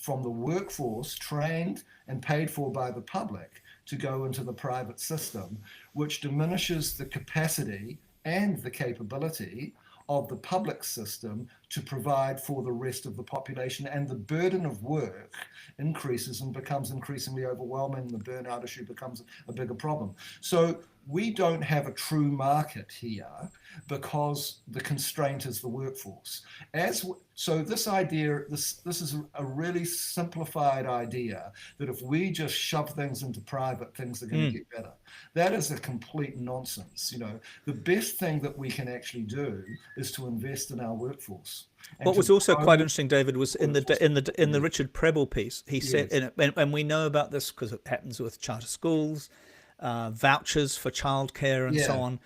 from the workforce, trained and paid for by the public, to go into the private system, which diminishes the capacity and the capability of the public system to provide for the rest of the population, and the burden of work increases and becomes increasingly overwhelming. The burnout issue becomes a bigger problem. So we don't have a true market here because the constraint is the workforce. So this idea, this is a really simplified idea that if we just shove things into private, things are going to get better. That is a complete nonsense. The best thing that we can actually do is to invest in our workforce. What was also quite interesting, David, was in the Richard Prebble piece. He said, and we know about this because it happens with charter schools, vouchers for childcare, and so on.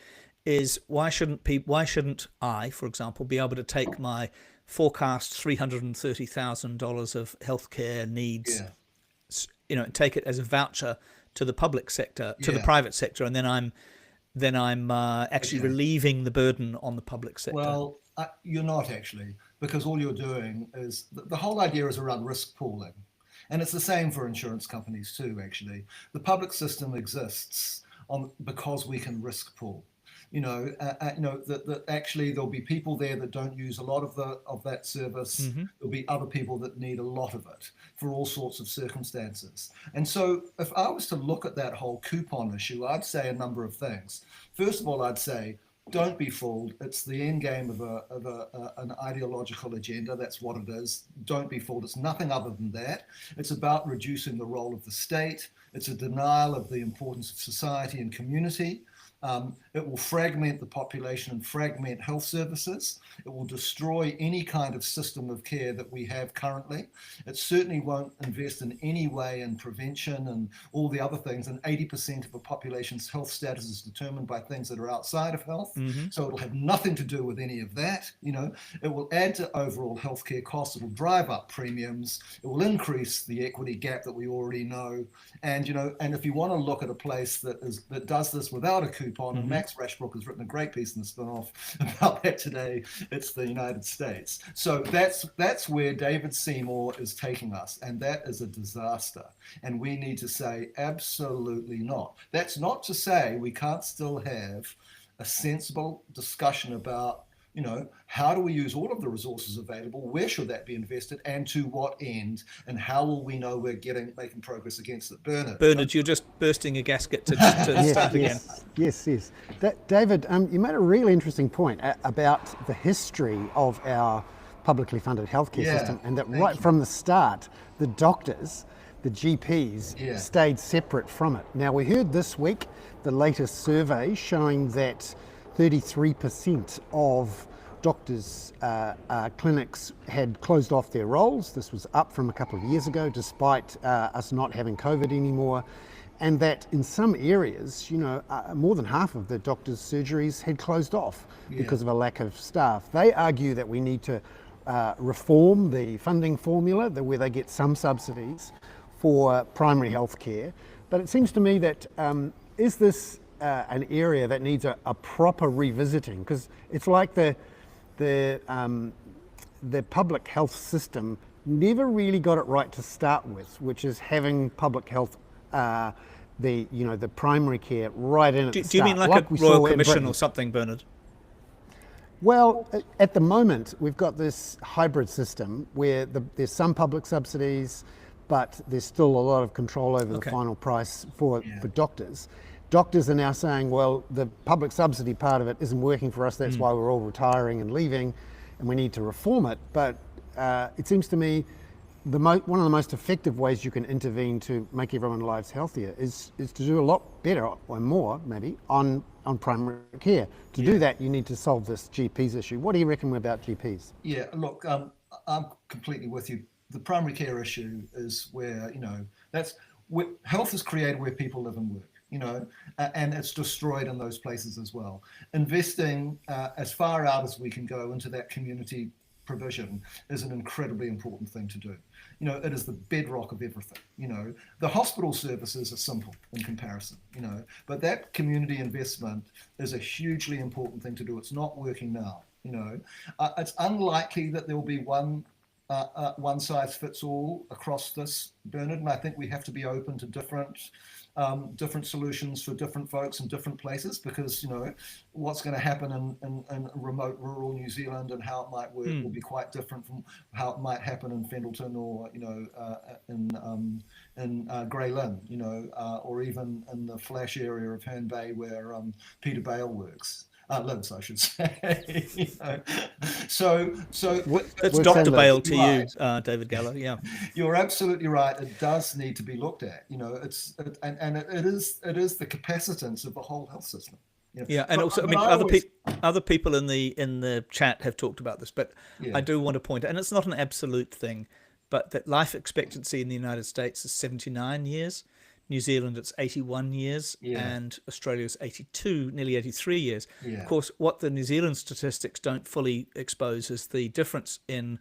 Is why shouldn't I, for example, be able to take my forecast $330,000 of healthcare needs, and take it as a voucher to the public sector, to the private sector, and then I'm actually relieving the burden on the public sector. Well, you're not actually, because all you're doing is the whole idea is around risk pooling, and it's the same for insurance companies too. Actually, the public system exists because we can risk pool. That actually there'll be people there that don't use a lot of that service. There'll be other people that need a lot of it for all sorts of circumstances. And so if I was to look at that whole coupon issue, I'd say a number of things. First of all, I'd say, don't be fooled. It's the end game of an ideological agenda. That's what it is. Don't be fooled. It's nothing other than that. It's about reducing the role of the state. It's a denial of the importance of society and community. It will fragment the population and fragment health services. It will destroy any kind of system of care that we have currently. It certainly won't invest in any way in prevention and all the other things. And 80% of a population's health status is determined by things that are outside of health. So it'll have nothing to do with any of that. It will add to overall healthcare costs. It will drive up premiums. It will increase the equity gap that we already know. And if you want to look at a place that does this without a coupon, and Max Rashbrook has written a great piece in the spin-off about that today, it's the United States. So that's where David Seymour is taking us, and that is a disaster. And we need to say absolutely not. That's not to say we can't still have a sensible discussion about how do we use all of the resources available? Where should that be invested, and to what end? And how will we know we're making progress against it? Bernard, you're just bursting a gasket to start again. Yes. David, you made a really interesting point about the history of our publicly funded healthcare system, and that right from the start, the doctors, the GPs, stayed separate from it. Now, we heard this week the latest survey showing that 33% of doctors' clinics had closed off their roles. This was up from a couple of years ago, despite us not having COVID anymore. And that in some areas, more than half of the doctors' surgeries had closed off because of a lack of staff. They argue that we need to reform the funding formula, where they get some subsidies for primary health care. But it seems to me that is this an area that needs a proper revisiting, because it's like the public health system never really got it right to start with, which is having public health, the primary care right in at the start. Do you mean like a Royal Commission or something, Bernard? Well, at the moment, we've got this hybrid system where there's some public subsidies, but there's still a lot of control over the final price for doctors. Doctors are now saying, well, the public subsidy part of it isn't working for us, that's why we're all retiring and leaving, and we need to reform it. But it seems to me one of the most effective ways you can intervene to make everyone's lives healthier is to do a lot better or more maybe on primary care. To do that, you need to solve this GPs issue. What do you reckon about GPs? Yeah, look, I'm completely with you. The primary care issue is where, that's where health is created where people live and work, and it's destroyed in those places as well. Investing as far out as we can go into that community provision is an incredibly important thing to do. It is the bedrock of everything. The hospital services are simple in comparison, but that community investment is a hugely important thing to do. It's not working now. It's unlikely that there will be one size fits all across this, Bernard, and I think we have to be open to different solutions for different folks in different places, because what's going to happen in remote rural New Zealand and how it might work will be quite different from how it might happen in Fendleton or in Grey Lynn, or even in the flash area of Herne Bay where Peter Bale works. Lives, I should say. So that's Dr. Bale to you, David Gallo. Yeah, you're absolutely right. It does need to be looked at. It is the capacitance of the whole health system. Yeah, and also, other people in the chat have talked about this, but I do want to point out, and it's not an absolute thing, but that life expectancy in the United States is 79 years. New Zealand, it's 81 years, and Australia is 82, nearly 83 years. Of course, what the New Zealand statistics don't fully expose is the difference in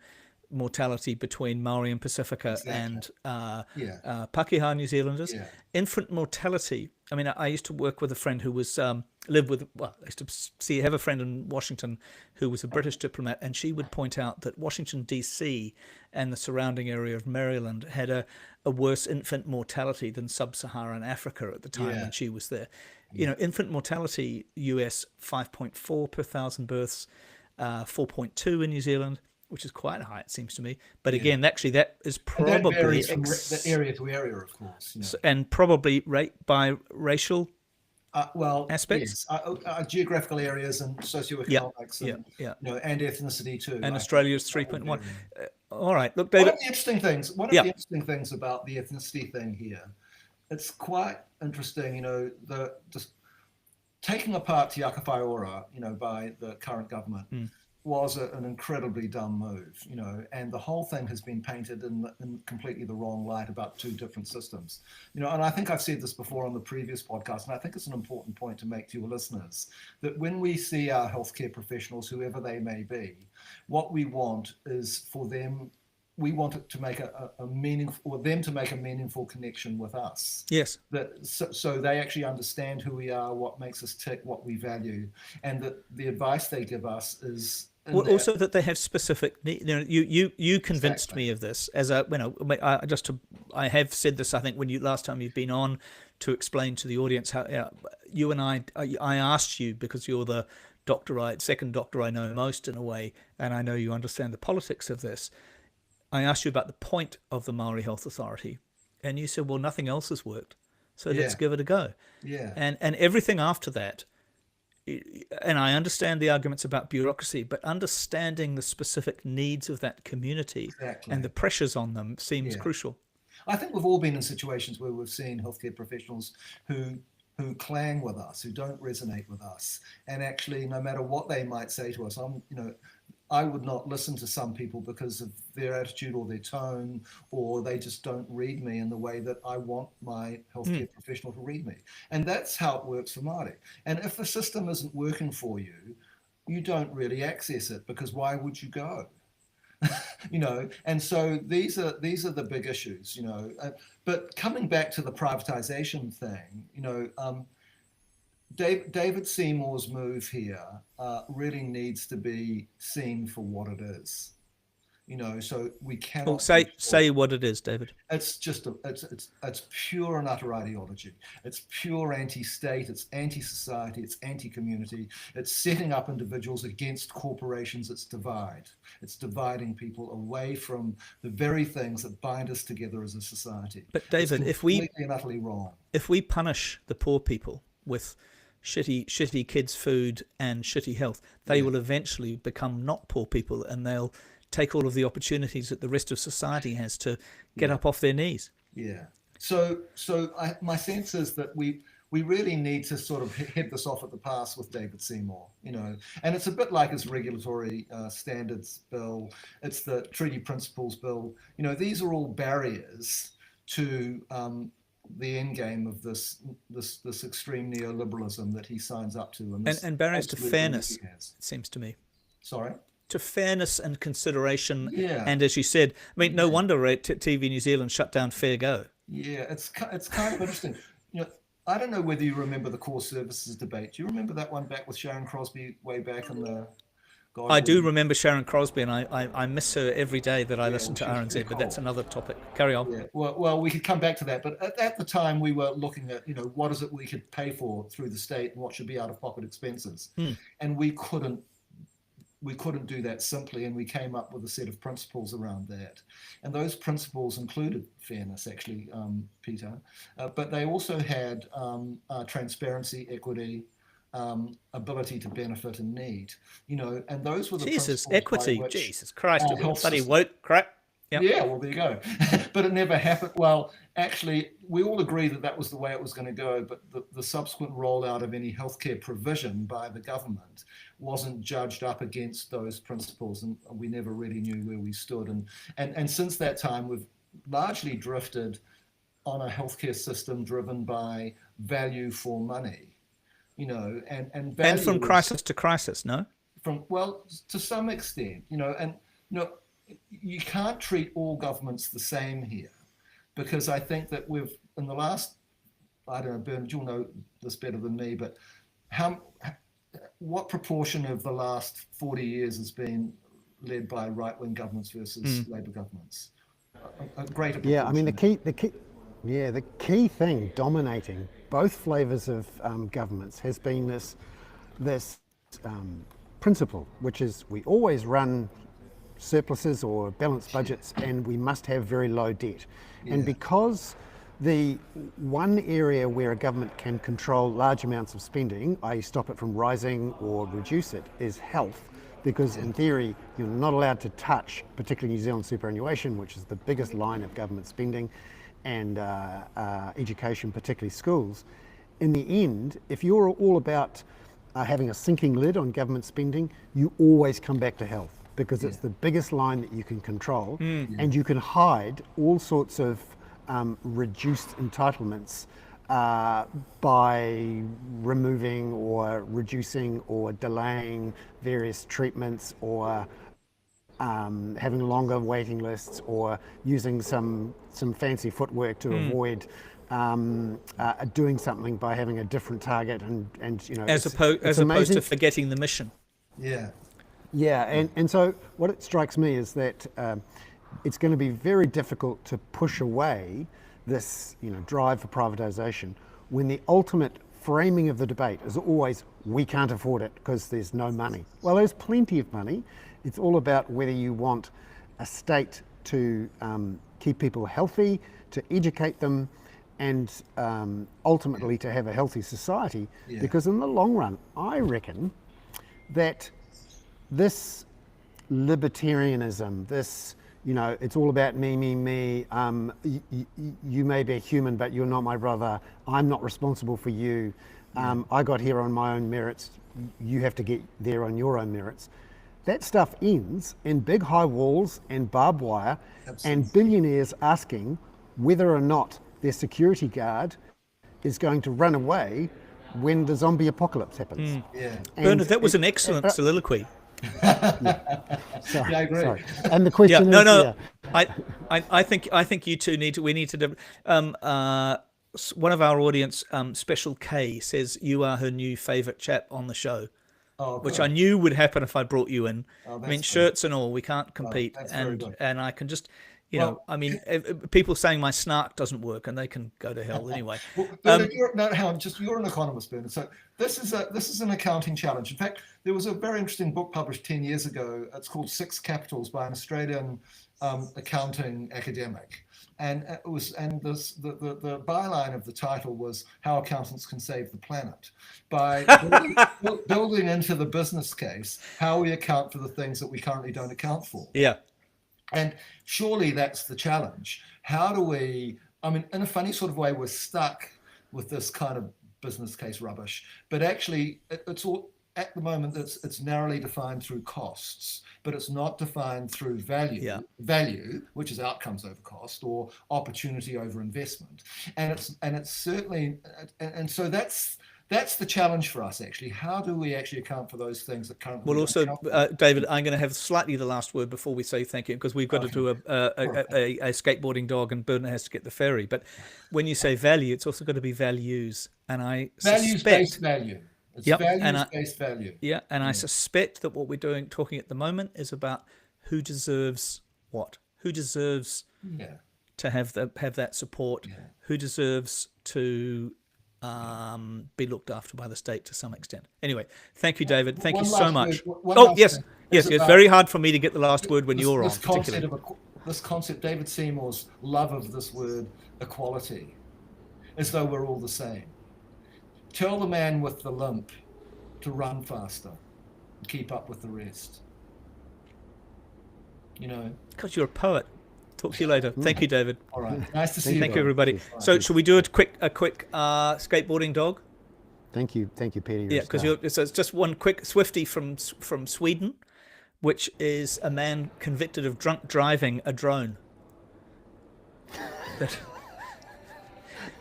mortality between Maori and Pacifica and Pakeha New Zealanders. Infant mortality. I mean, I used to work with a friend who was I used to have a friend in Washington who was a British diplomat, and she would point out that Washington DC and the surrounding area of Maryland had a worse infant mortality than sub-Saharan Africa at the time when she was there. Infant mortality, US 5.4 per thousand births, 4.2 in New Zealand, which is quite high, it seems to me. But again, actually, that is probably and that varies from the area to area, of course. And probably by racial aspects, geographical areas and socioeconomics, and ethnicity too. And Australia's 3.1. All right, look, David. One of the interesting things about the ethnicity thing here, it's quite interesting. Just taking apart Te Aka Whaiora, by the current government. Was an incredibly dumb move, and the whole thing has been painted in completely the wrong light about two different systems, and I think I've said this before on the previous podcast, and I think it's an important point to make to your listeners, that when we see our healthcare professionals, whoever they may be, what we want is for them, we want it to make a meaningful, or them to make a meaningful connection with us. Yes. So they actually understand who we are, what makes us tick, what we value, and that the advice they give us is. Also, that they have specific. You convinced me of this as I have said this. I think when last time you've been on to explain to the audience how you and I asked you, because you're the second doctor I know most in a way, and I know you understand the politics of this. I asked you about the point of the Maori Health Authority, and you said, well, nothing else has worked, so let's give it a go. Yeah. And everything after that. And I understand the arguments about bureaucracy, but understanding the specific needs of that community and the pressures on them seems crucial. I think we've all been in situations where we've seen healthcare professionals who clang with us, who don't resonate with us, and actually, no matter what they might say to us, I would not listen to some people because of their attitude or their tone, or they just don't read me in the way that I want my healthcare professional to read me. And that's how it works for Māori. And if the system isn't working for you, you don't really access it, because why would you go? And so these are the big issues, but coming back to the privatization thing, David Seymour's move here really needs to be seen for what it is, so we cannot say what it is, David. It's just it's pure and utter ideology. It's pure anti-state, it's anti-society, it's anti-community. It's setting up individuals against corporations. It's dividing people away from the very things that bind us together as a society. But David, it's completely and utterly wrong. If we punish the poor people with shitty kids' food and shitty health, they will eventually become not poor people, and they'll take all of the opportunities that the rest of society has to get up off their knees. Yeah. So my sense is that we really need to sort of head this off at the pass with David Seymour, and it's a bit like his regulatory standards bill. It's the treaty principles bill. These are all barriers to the end game of this extreme neoliberalism that he signs up to, and barriers to fairness, it seems to me. Sorry. To fairness and consideration, Yeah. And as you said, I mean, no wonder TV New Zealand shut down Fair Go. Yeah, it's kind of interesting. I don't know whether you remember the core services debate. Do you remember that one back with Sharon Crosby way back in the? I do remember Sharon Crosby, and I miss her every day that I listen to RNZ. But that's another topic. Carry on. Yeah. Well, we could come back to that. But at the time, we were looking at what is it we could pay for through the state and what should be out of pocket expenses, and we couldn't do that simply, and we came up with a set of principles around that. And those principles included fairness, actually, Peter, but they also had transparency, equity, ability to benefit and need, and those were the Jesus, principles equity, by which Jesus Christ, our health bloody system- woke crap. Yep. Yeah, well, there you go. But it never happened. Well, actually, we all agree that was the way it was going to go, but the subsequent rollout of any healthcare provision by the government wasn't judged up against those principles, and we never really knew where we stood. And since that time, we've largely drifted on a healthcare system driven by value for money, and value And from crisis to crisis, no? To some extent, you can't treat all governments the same here, because I think that we've, in the last, I don't know, Bernard, you'll know this better than me, but what proportion of the last 40 years has been led by right-wing governments versus Labour governments? A greater proportion. Yeah, I mean the key thing dominating both flavours of governments has been this principle, which is we always run surpluses or balanced budgets, and we must have very low debt. Yeah. And because the one area where a government can control large amounts of spending, i.e. stop it from rising or reduce it, is health. Because in theory, you're not allowed to touch, particularly New Zealand superannuation, which is the biggest line of government spending, and education, particularly schools. In the end, if you're all about having a sinking lid on government spending, you always come back to health, because it's the biggest line that you can control, and you can hide all sorts of reduced entitlements by removing or reducing or delaying various treatments, or having longer waiting lists, or using some fancy footwork to avoid doing something by having a different target, and as opposed to forgetting the mission. Yeah, and so what it strikes me is that it's going to be very difficult to push away this drive for privatisation when the ultimate framing of the debate is always, we can't afford it because there's no money. Well, there's plenty of money. It's all about whether you want a state to keep people healthy, to educate them, and ultimately to have a healthy society. Because in the long run, I reckon that this libertarianism, this, it's all about me, you may be a human, but you're not my brother, I'm not responsible for you, I got here on my own merits, you have to get there on your own merits. That stuff ends in big high walls and barbed wire. Absolutely. And billionaires asking whether or not their security guard is going to run away when the zombie apocalypse happens. Bernard, that was an excellent soliloquy. Sorry, I agree. sorry. And the question is, no. I think you two we need to. One of our audience, Special K, says you are her new favourite chap on the show, which I knew would happen if I brought you in. I mean, shirts and all, we can't compete, and I can just, You know, I mean, people saying my snark doesn't work, and they can go to hell anyway. Well, Bernard, you're an economist, Bernard. So this is an accounting challenge. In fact, there was a very interesting book published 10 years ago. It's called Six Capitals by an Australian accounting academic, and the byline of the title was "How Accountants Can Save the Planet" by building into the business case how we account for the things that we currently don't account for. Yeah. And surely that's the challenge. How do we, I mean, in a funny sort of way, we're stuck with this kind of business case rubbish, but actually it's all, at the moment, it's narrowly defined through costs, but it's not defined through value, which is outcomes over cost, or opportunity over investment. And it's certainly, and so that's the challenge for us, actually. How do we actually account for those things that currently... Well, also, David, I'm going to have slightly the last word before we say thank you, because we've got to do a skateboarding dog, and Bernard has to get the ferry. But when you say value, it's also got to be values. And I Values-based value. It's values-based value. Yeah, and I suspect that what we're talking at the moment is about who deserves what? Who deserves to have that support? Yeah. Who deserves to... be looked after by the state to some extent. Anyway, thank you, David. Thank you so much. Yes. It's very hard for me to get the last word when you're on. This concept, David Seymour's love of this word equality, as though we're all the same. Tell the man with the limp to run faster and keep up with the rest. You know, because you're a poet. Talk to you later. Thank you, David. All right. Nice to see you. Thank you, everybody. So, shall we do a quick skateboarding dog? Thank you, Peter. Yeah, because it's just one quick Swifty from Sweden, which is a man convicted of drunk driving a drone.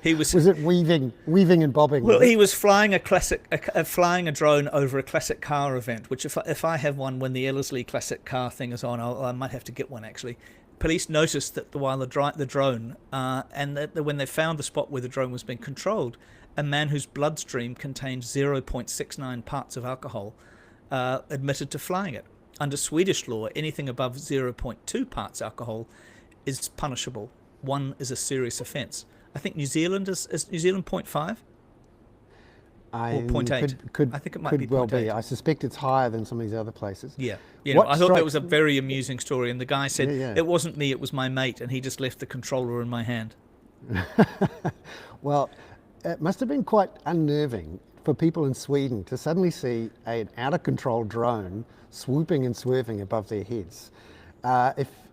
He was it weaving and bobbing? Well, he was flying flying a drone over a classic car event. Which, if I have one when the Ellerslie classic car thing is on, I might have to get one actually. Police noticed that while the drone, when they found the spot where the drone was being controlled, a man whose bloodstream contained 0.69 parts of alcohol admitted to flying it. Under Swedish law, anything above 0.2 parts alcohol is punishable. One is a serious offence. I think New Zealand is New Zealand 0.5 or 0.8. I think it might be 0.8. Well be. I suspect it's higher than some of these other places. Yeah. I thought that was a very amusing story, and the guy said, it wasn't me, it was my mate, and he just left the controller in my hand. Well, it must have been quite unnerving for people in Sweden to suddenly see an out-of-control drone swooping and swerving above their heads.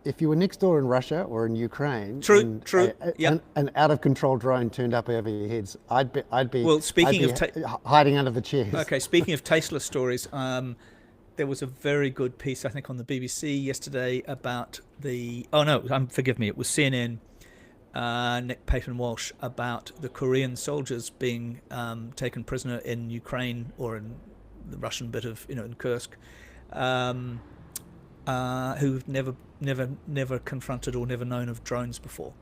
If you were next door in Russia or in Ukraine, an out-of-control drone turned up over your heads, I'd be hiding under the chairs. Okay, speaking of tasteless stories, there was a very good piece, I think, on the BBC yesterday about forgive me, it was CNN, Nick Payton-Walsh, about the Korean soldiers being taken prisoner in Ukraine, or in the Russian bit of, in Kursk, who've never confronted or never known of drones before.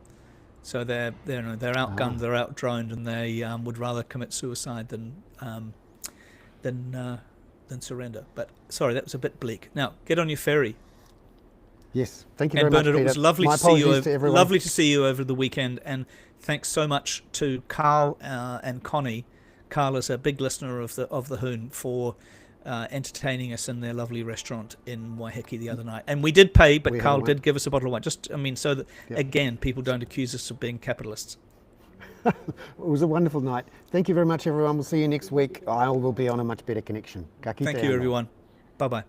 So they're outgunned, they're outdroned, and they would rather commit suicide than surrender. But sorry, that was a bit bleak. Now get on your ferry. Yes, thank you very much, Bernard, Peter. it was lovely to see you. Lovely to see you over the weekend, and thanks so much to Carl and Connie. Carl is a big listener of the Hoon, for entertaining us in their lovely restaurant in Waiheke the other night. And we did pay, but Carl did give us a bottle of wine. So that, again, people don't accuse us of being capitalists. It was a wonderful night. Thank you very much, everyone. We'll see you next week. I will be on a much better connection. Thank you, everyone. Bye-bye.